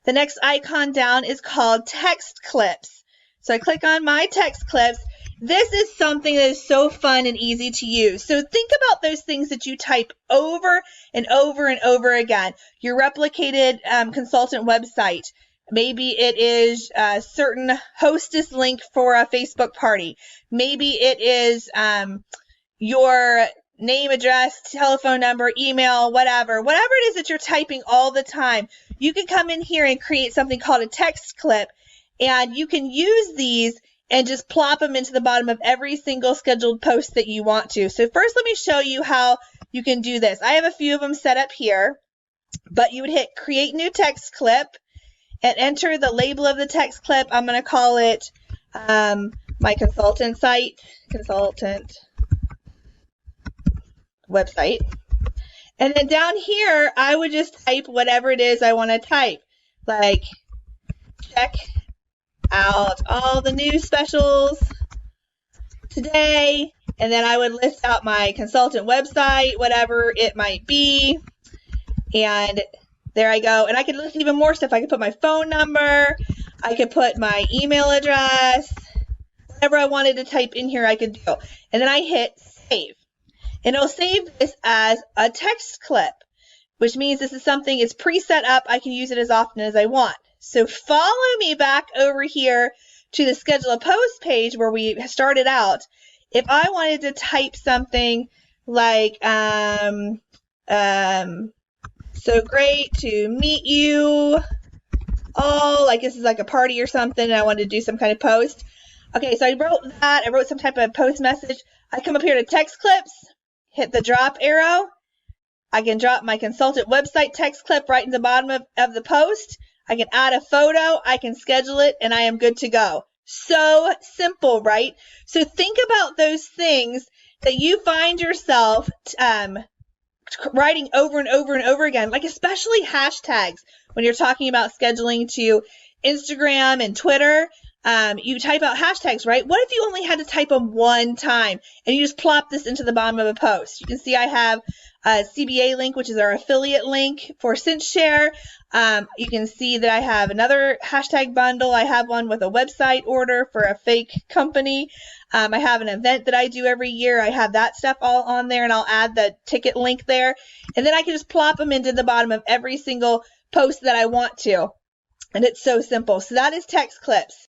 The next icon down is called TextClips. So I click on my TextClips. This is something that is so fun and easy to use. So think about those things that you type over and over and over again. Your replicated consultant website. Maybe it is a certain hostess link for a Facebook party. Maybe it is your name, address, telephone number, email, whatever it is that you're typing all the time. You can come in here and create something called a text clip, and you can use these and just plop them into the bottom of every single scheduled post that you want to. So first, let me show you how you can do this. I have a few of them set up here, but you would hit create new text clip and enter the label of the text clip. I'm going to call it my consultant website. And then down here, I would just type whatever it is I want to type, like check out all the new specials today, and then I would list out my consultant website, whatever it might be, and there I go. And I could list even more stuff. I could put my phone number, I could put my email address, whatever I wanted to type in here I could do. And then I hit save, and it'll save this as a text clip, which means this is something it's pre-set up. I can use it as often as I want. So follow me back over here to the schedule a post page where we started out. If I wanted to type something like, so great to meet you all, like this is like a party or something, and I wanted to do some kind of post. Okay, so I wrote that. I wrote some type of post message. I come up here to text clips, hit the drop arrow. I can drop my consultant website text clip right in the bottom of the post. I can add a photo, I can schedule it, and I am good to go. So simple, right? So think about those things that you find yourself writing over and over and over again, like especially hashtags when you're talking about scheduling to Instagram and Twitter. You type out hashtags, right? What if you only had to type them one time and you just plop this into the bottom of a post? You can see I have a CBA link, which is our affiliate link for CinchShare. You can see that I have another hashtag bundle. I have one with a website order for a fake company. I have an event that I do every year. I have that stuff all on there, and I'll add the ticket link there. And then I can just plop them into the bottom of every single post that I want to. And it's so simple. So that is text clips.